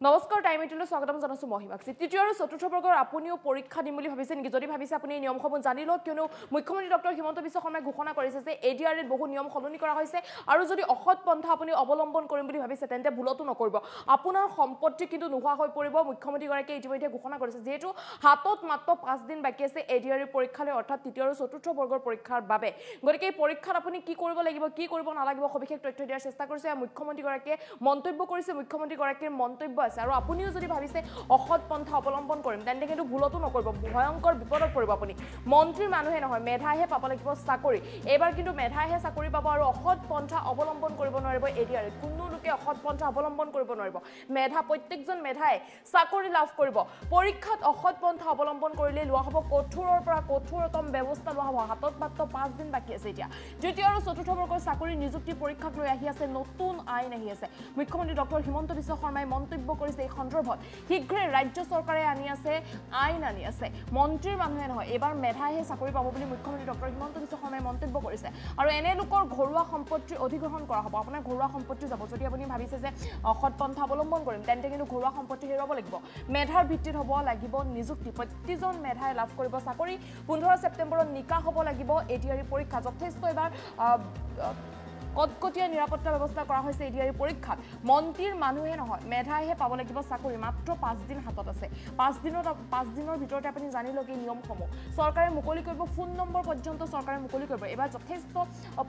নমস্কাৰ টাইম এইটোলৈ স্বাগতম জনাইছো মহিমাক তৃতীয় আৰু চতুৰ্থ বৰ্গৰ আপুনিও পৰীক্ষা দিম বুলি ভাবিছে নেকি যদি ভাবিছে আপুনি এই নিয়মসমূহ জানি লওক কিয়নো মুখ্যমন্ত্ৰী ডক্টৰ হিমন্ত বিশ্ব শৰ্মাই ঘোষণা কৰিছে যে এডিআৰএত বহু নিয়ম সলনি কৰা হৈছে আৰু যদি অসৎ পন্থা আপুনি অৱলম্বন কৰিম বুলি ভাবিছে তেন্তে ভুলতো নকৰিব আপোনাৰ সম্পত্তি কিন্তু নোহোৱা হৈ পৰিব মুখ্যমন্ত্ৰী গৰাকীয়ে ইতিমধ্যে ঘোষণা কৰিছে যেহেতু হাতত মাত্ৰ 5 দিন বাকি আছে এডিআৰএ পৰীক্ষালৈ অৰ্থাৎ তৃতীয় আৰু চতুৰ্থ বৰ্গৰ পৰীক্ষাৰ বাবে গতিকে এই পৰীক্ষাত আপুনি কি কৰিব লাগিব কি কৰিব নালাগিব সবিশেষ তথ্য দিয়াৰ চেষ্টা কৰিছে মুখ্যমন্ত্ৰী গৰাকীয়ে মন্তব্য কৰিছে মুখ্যমন্ত্ৰী গৰাকীৰ মন্তব্য আছে আৰু আপুনিও যদি ভাবিছে অসৎ পন্থা অৱলম্বন কৰিম তেন্তে কিন্তু ভুলতো নকৰিব ভয়ংকৰ বিপদত পৰিব আপুনি মন্ত্ৰীৰ মানুহে নহয় মেধাহে পাব লাগিব চাকৰি এবাৰ কিন্তু মেধাহে চাকৰি পাব আৰু অসৎ পন্থা অৱলম্বন কৰিব নোৱাৰিব এডিআৰএ কোনো লোকে অসৎ পন্থা অৱলম্বন কৰিব নোৱাৰিব মেধা প্ৰত্যেকজন মেধাই চাকৰি লাভ কৰিব পৰীক্ষাত অসৎ পন্থা অৱলম্বন কৰিলে লোৱা হ'ব কঠোৰৰ পৰা কঠোৰতম ব্যৱস্থা লোৱা হ'ব হাতত মাত্ৰ 5 দিন বাকি আছে এতিয়া তৃতীয় আৰু চতুৰ্থ বৰ্গৰ চাকৰি নিযুক্তি পৰীক্ষাক লৈ আহি আছে নতুন আইন আহি আছে মুখ্যমন্ত্ৰী ডক্টৰ হিমন্ত বিশ্ব শৰ্মাই মন্তব্য কৰিছে এই সন্দৰ্ভত শীঘ্ৰে ৰাজ্য চৰকাৰে আনি আছে আইন আনি আছে মন্ত্ৰীৰ মানুহে নহয় এবাৰ মেধাহে চাকৰি পাব বুলি মুখ্যমন্ত্ৰী ডক্টৰ হিমন্ত বিশ্ব শৰ্মাই মন্তব্য কৰিছে আৰু এনে লোকৰ ঘৰুৱা সম্পত্তি অধিগ্ৰহণ কৰা হ'ব আপোনাৰ ঘৰুৱা সম্পত্তি যাব যদি আপুনি ভাবিছে যে অসৎ পন্থা অৱলম্বন কৰিম তেন্তে কিন্তু ঘৰুৱা সম্পত্তি হেৰুৱাব লাগিব মেধাৰ ভিত্তিত হ'ব লাগিব নিযুক্তি প্ৰতিজন মেধাই লাভ কৰিব চাকৰি 15 ছেপ্টেম্বৰত নিকা হ'ব লাগিব এডিআৰই পৰীক্ষা যথেষ্ট এবাৰ কটকটীয়া নিৰাপত্তা ব্যৱস্থা কৰা হৈছে এডিআৰই পৰীক্ষাত মন্ত্ৰীৰ মানুহে নহয় মেধাইহে পাব লাগিব চাকৰি মাত্ৰ 5 দিন হাতত আছে 5 দিনৰ ভিতৰতে আপুনি জানি লওক এই নিয়মসমূহ চৰকাৰে মুকলি কৰিব ফোন নম্বৰ পৰ্যন্ত চৰকাৰে মুকলি কৰিব এবাৰ যথেষ্ট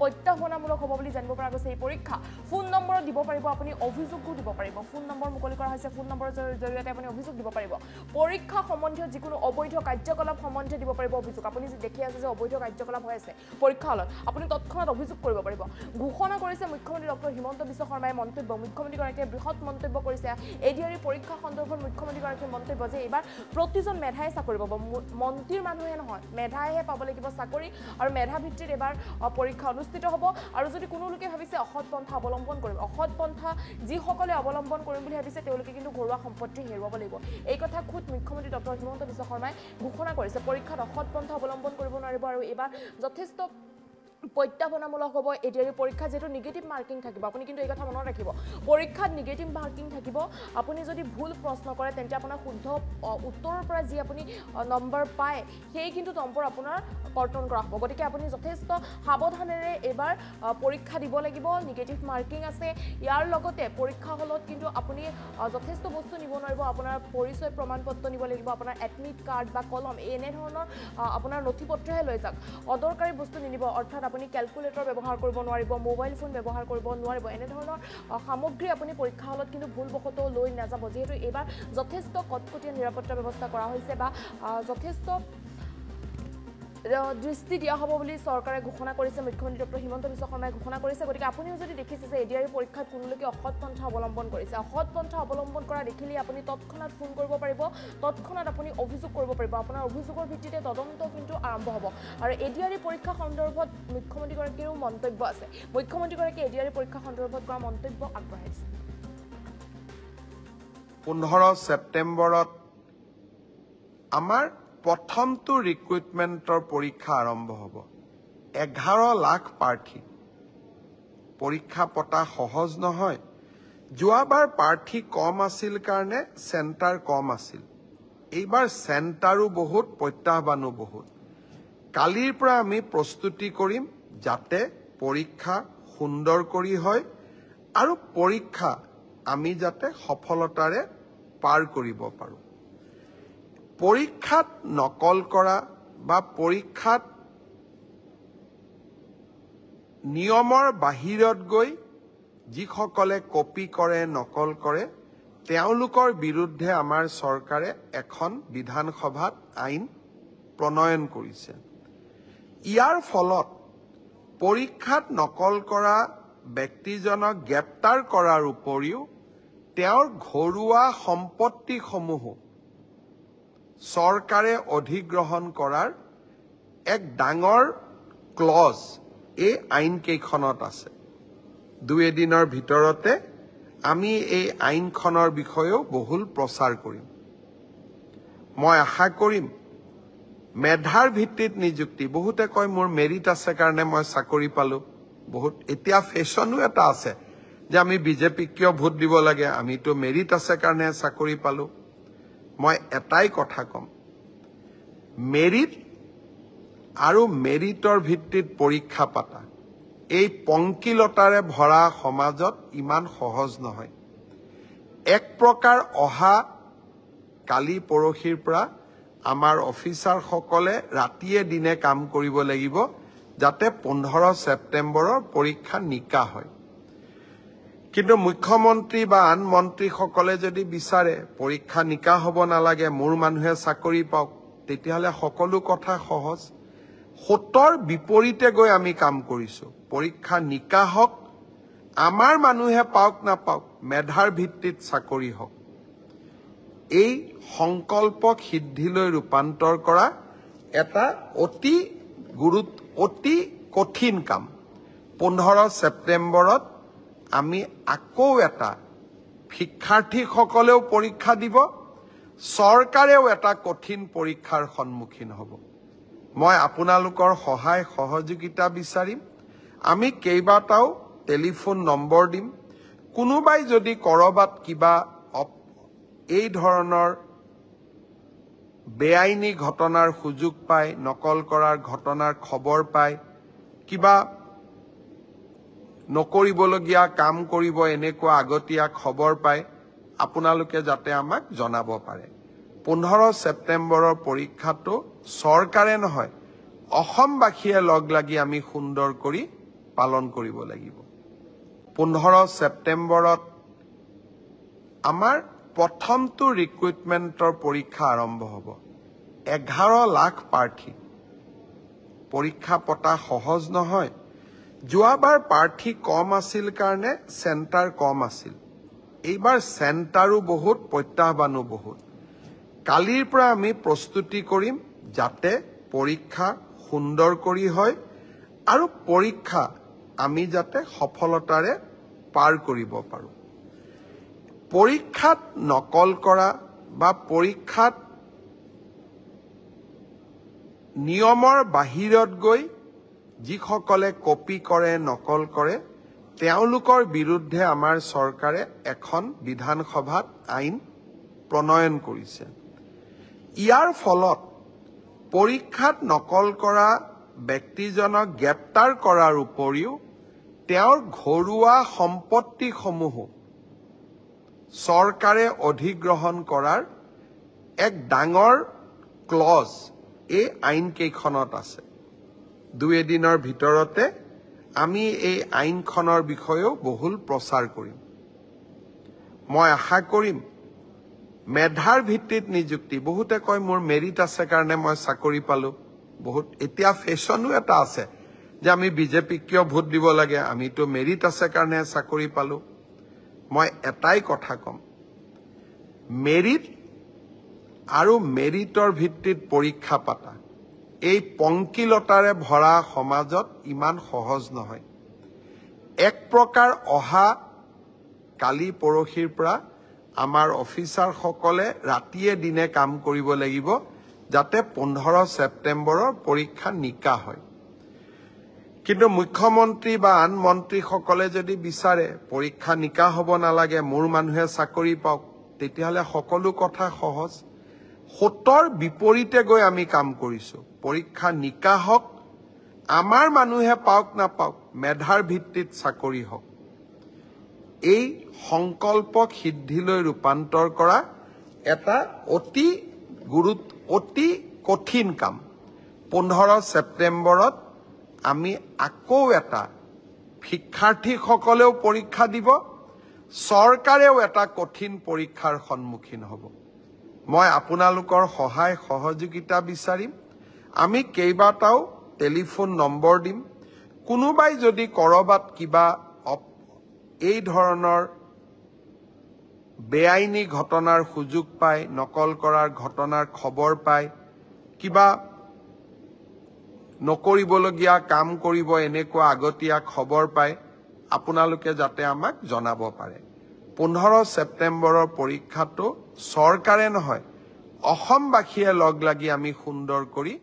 প্ৰত্যাহ্বানমূলক হ'ব বুলি জানিব পৰা গৈছে এই পৰীক্ষা ফোন নম্বৰ দিব পাৰিব আপুনি অভিযোগো দিব পাৰিব ফোন নম্বৰ মুকলি কৰা হৈছে ফোন নম্বৰৰ জৰিয়তে আপুনি অভিযোগ দিব পাৰিব পৰীক্ষা সম্বন্ধীয় যিকোনো অবৈধ কাৰ্যকলাপ সম্বন্ধে দিব পাৰিব অভিযোগ আপুনি যি দেখি আছে যে অবৈধ কাৰ্যকলাপ হৈ আছে পৰীক্ষা হলত আপুনি তৎক্ষণাত অভিযোগ কৰিব পাৰিব ঘোষণা কৰিছে মুখ্যমন্ত্ৰী ডক্টৰ হিমন্ত বিশ্ব শৰ্মাই মন্তব্য মুখ্যমন্ত্ৰী গৰাকীয়ে বৃহৎ মন্তব্য কৰিছে এডিআৰই পৰীক্ষা সন্দৰ্ভত মুখ্যমন্ত্ৰী গৰাকীৰ মন্তব্য যে এইবাৰ প্ৰতিজন মেধাই চাকৰি পাব মন্ত্ৰীৰ মানুহে নহয় মেধাইহে পাব লাগিব চাকৰি আৰু মেধা ভিত্তিত এবাৰ পৰীক্ষা অনুষ্ঠিত হ'ব আৰু যদি কোনো লোকে ভাবিছে অসৎ পন্থা অৱলম্বন কৰিম অসৎ পন্থা যিসকলে অৱলম্বন কৰিম বুলি ভাবিছে তেওঁলোকে কিন্তু ঘৰুৱা সম্পত্তি হেৰুৱাব লাগিব এই কথা খুদ মুখ্যমন্ত্ৰী ডক্টৰ হিমন্ত বিশ্ব শৰ্মাই ঘোষণা কৰিছে পৰীক্ষাত অসৎ পন্থা অৱলম্বন কৰিব নোৱাৰিব আৰু এইবাৰ যথেষ্ট প্ৰত্যাহ্বানমূলক হ'ব এডিআৰই পৰীক্ষা যেটো নিগেটিভ মাৰ্কিং থাকিব আপুনি কিন্তু এই কথা মনত ৰাখিব পৰীক্ষাত নিগেটিভ মাৰ্কিং থাকিব আপুনি যদি ভুল প্ৰশ্ন কৰে তেন্তে আপোনাৰ শুদ্ধ উত্তৰৰ পৰা যি আপুনি নম্বৰ পায় সেই কিন্তু নম্বৰ আপোনাৰ কৰ্তন কৰা হ'ব গতিকে আপুনি যথেষ্ট সাৱধানেৰে এবাৰ পৰীক্ষা দিব লাগিব নিগেটিভ মাৰ্কিং আছে ইয়াৰ লগতে পৰীক্ষা হলত কিন্তু আপুনি যথেষ্ট বস্তু নিব নোৱাৰিব আপোনাৰ পৰিচয় প্ৰমাণপত্ৰ নিব লাগিব আপোনাৰ এডমিট কাৰ্ড বা কলম এনে ধৰণৰ আপোনাৰ নথিপত্ৰহে লৈ যাওক অদৰকাৰী বস্তু নিনিব অৰ্থাৎ আপুনি ক্যালকুলেটৰ ব্যৱহাৰ কৰিব নোৱাৰিব মোবাইল ফোন ব্যৱহাৰ কৰিব নোৱাৰিব এনে ধৰণৰ সামগ্ৰী আপুনি পৰীক্ষা হলত কিন্তু ভুলবশত লৈ নাযাব যেহেতু এবাৰ যথেষ্ট কটকটীয়া নিৰাপত্তা ব্যৱস্থা কৰা হৈছে বা যথেষ্ট দৃষ্টি দিয়া হ'ব বুলি চৰকাৰে ঘোষণা কৰিছে মুখ্যমন্ত্ৰী ডক্টৰ হিমন্ত বিশ্ব শৰ্মাই ঘোষণা কৰিছে গতিকে আপুনিও যদি দেখিছে যে এডিআৰই পৰীক্ষাত কোনো লোকে অসৎ পন্থা অৱলম্বন কৰিছে অসৎ পন্থা অৱলম্বন কৰা দেখিলে আপুনি তৎক্ষণাত ফোন কৰিব পাৰিব তৎক্ষণাত আপুনি অভিযোগ কৰিব পাৰিব আপোনাৰ অভিযোগৰ ভিত্তিতে তদন্ত কিন্তু আৰম্ভ হ'ব আৰু এডিআৰই পৰীক্ষা সন্দৰ্ভত মুখ্যমন্ত্ৰী গৰাকীৰো মন্তব্য আছে মুখ্যমন্ত্ৰী গৰাকীয়ে এডিআৰই পৰীক্ষা সন্দৰ্ভত কৰা মন্তব্য আগবঢ়াইছে 15 ছেপ্টেম্বৰত আমাৰ প্ৰথমটো ৰিক্ৰুটমেণ্টৰ পৰীক্ষা আৰম্ভ হ'ব 11 লাখ প্ৰাৰ্থী পৰীক্ষা পতা সহজ নহয় যোৱাবাৰ প্ৰাৰ্থী কম আছিল কাৰণে চেণ্টাৰ কম আছিল এইবাৰ চেণ্টাৰো বহুত প্ৰত্যাহ্বানো বহুত কালিৰ পৰা আমি প্ৰস্তুতি কৰিম যাতে পৰীক্ষা সুন্দৰ কৰি হয় আৰু পৰীক্ষা আমি যাতে সফলতাৰে পাৰ কৰিব পাৰো পৰীক্ষাত নকল কৰা বা পৰীক্ষাত নিয়মৰ বাহিৰত গৈ যিসকলে কপি কৰে নকল কৰে তেওঁলোকৰ বিৰুদ্ধে আমাৰ চৰকাৰে এখন বিধানসভাত আইন প্ৰণয়ন কৰিছে ইয়াৰ ফলত পৰীক্ষাত নকল কৰা ব্যক্তিজনক গ্ৰেপ্তাৰ কৰাৰ উপৰিও তেওঁৰ ঘৰুৱা সম্পত্তিসমূহ চৰকাৰে অধিগ্ৰহণ কৰাৰ এক ডাঙৰ ক্লজ এই আইন কেইখনত আছে দুই এদিনৰ ভিতৰতে আমি এই আইনখনৰ বিষয়েও বহুল প্ৰচাৰ কৰিম মই আশা কৰিম মেধাৰ ভিত্তিত নিযুক্তি বহুতে কয় মোৰ মেৰিট আছে কাৰণে মই চাকৰি পালো বহুত এতিয়া ফেশ্বনো এটা আছে যে আমি বিজেপিক কিয় ভোট দিব লাগে, আমিতো মেৰিট আছে কাৰণে চাকৰি পালো। মই এটাই কথা কম, মেৰিট আৰু মেৰিটৰ ভিত্তিত পৰীক্ষা পাতা এই পংকিলতাৰে ভৰা সমাজত ইমান সহজ নহয়। এক প্ৰকাৰ অহা কালি পৰহিৰ পৰা আমাৰ অফিচাৰসকলে ৰাতিয়ে দিনে কাম কৰিব লাগিব, যাতে 15 ছেপ্টেম্বৰৰ পৰীক্ষা নিকা হয়। কিন্তু মুখ্যমন্ত্ৰী বা আন মন্ত্ৰীসকলে যদি বিচাৰে পৰীক্ষা নিকা হ'ব নালাগে, মোৰ মানুহে চাকৰি পাওক, তেতিয়াহ'লে সকলো কথা সহজ। ৭০ বিপৰীতে গৈ আমি কাম কৰিছো। পৰীক্ষা নিকা হওক, আমাৰ মানুহে পাওক নাপাওক, মেধাৰ ভিত্তিত চাকৰি হওক। এই সংকল্পক সিদ্ধিলৈ ৰূপান্তৰ কৰা এটা অতি কঠিন কাম। 15 ছেপ্টেম্বৰত আমি আকৌ এটা শিক্ষাৰ্থীসকলেও পৰীক্ষা দিব, চৰকাৰেও এটা কঠিন পৰীক্ষাৰ সন্মুখীন হ'ব। মই আপোনালোকৰ সহায় সহযোগিতা বিচাৰিম। আমি কেইবাটাও টেলিফোন নম্বৰ দিম। কোনোবাই যদি কৰবাত কিবা এই ধৰণৰ বেআইনী ঘটনাৰ সুযোগ পায়, নকল কৰাৰ ঘটনাৰ খবৰ পায়, কিবা নকৰিবলগীয়া কাম কৰিব এনেকুৱা আগতীয়া খবৰ পায়, আপোনালোকে যাতে আমাক জনাব পাৰে। 15 ছেপ্টেম্বৰৰ পৰীক্ষাটো চৰকাৰে নহয়, অসমবাসীয়ে লগ লাগি আমি সুন্দৰ কৰি পালন কৰিব লাগিব। 15 ছেপ্টেম্বৰত আমাৰ প্ৰথমটো ৰিক্ৰুইটমেণ্টৰ পৰীক্ষা আৰম্ভ হ'ব। 11 লাখ প্ৰাৰ্থী। পৰীক্ষা পতা সহজ নহয়। যোৱাবাৰ প্ৰাৰ্থী কম আছিল কাৰণে চেণ্টাৰ কম আছিল। এইবাৰ চেণ্টাৰো বহুত, প্ৰত্যাহ্বানো বহুত। কালিৰ পৰা আমি প্ৰস্তুতি কৰিম যাতে পৰীক্ষা সুন্দৰ কৰি হয় আৰু পৰীক্ষা আমি যাতে সফলতাৰে পাৰ কৰিব পাৰো। পৰীক্ষাত নকল কৰা বা পৰীক্ষাত নিয়মৰ বাহিৰত গৈ যিসকলে কপি কৰে, নকল কৰে, তেওঁলোকৰ বিৰুদ্ধে আমাৰ চৰকাৰে এখন বিধানসভাত আইন প্ৰণয়ন কৰিছে। ইয়াৰ ফলত পৰীক্ষাত নকল কৰা ব্যক্তিজনক গ্ৰেপ্তাৰ কৰাৰ উপৰিও তেওঁৰ ঘৰুৱা সম্পত্তিসমূহো চৰকাৰে অধিগ্ৰহণ কৰাৰ এক ডাঙৰ ক্লজ এই আইন কেইখনত আছে। 2 এদিনৰ ভিতৰতে আমি এই আইনখনৰ বিষয়েও বহুল প্ৰচাৰ কৰিম। মই আশা কৰিম মেধাৰ ভিত্তিত নিযুক্তি। বহুতে কয় মোৰ মেৰিট আছে কাৰণে মই চাকৰি পালো। বহুত এতিয়া ফেশ্বনো এটা আছে যে আমি বিজেপিক কিয় ভোট দিব লাগে, আমিতো মেৰিট আছে কাৰণে চাকৰি পালো। মই এটাই কথা কম, মেৰিট আৰু মেৰিটৰ ভিত্তিত পৰীক্ষা পাতা এই পংকিলতাৰে ভৰা সমাজত ইমান সহজ নহয়। এক প্ৰকাৰ অহা কালি পৰহিৰ পৰা আমাৰ অফিচাৰসকলে ৰাতিয়ে দিনে কাম কৰিব লাগিব, যাতে 15 ছেপ্টেম্বৰৰ পৰীক্ষা নিকা হয়। কিন্তু মুখ্যমন্ত্ৰী বা আন মন্ত্ৰীসকলে যদি বিচাৰে পৰীক্ষা নিকা হ'ব নালাগে, মোৰ মানুহে চাকৰি পাওক, তেতিয়াহ'লে সকলো কথা সহজ। ৭০ বিপৰীতে গৈ আমি কাম কৰিছো। পৰীক্ষা নিকা হওক, আমাৰ মানুহে পাওক নাপাওক, মেধাৰ ভিত্তিত চাকৰি হওক। এই সংকল্পক সিদ্ধিলৈ ৰূপান্তৰ কৰা এটা অতি কঠিন কাম। 15 ছেপ্টেম্বৰত আমি আকৌ এটা শিক্ষাৰ্থীসকলেও পৰীক্ষা দিব, চৰকাৰেও এটা কঠিন পৰীক্ষাৰ সন্মুখীন হ'ব। মই আপোনালোকৰ সহায় সহযোগিতা বিচাৰিম। আমি কেইবাটাও টেলিফোন নম্বৰ দিম। কোনোবাই যদি কৰবাত কিবা এই ধৰণৰ বেআইনী ঘটনাৰ সুযোগ পায়, নকল কৰাৰ ঘটনাৰ খবৰ পায়, কিবা নকৰিবলগীয়া কাম কৰিব এনেকুৱা আগতীয়া খবৰ পায়, আপোনালোকে যাতে আমাক জনাব পাৰে। 15 ছেপ্টেম্বৰৰ পৰীক্ষাটো চৰকাৰে নহয়, অসমবাসীয়ে লগ লাগি আমি সুন্দৰ কৰি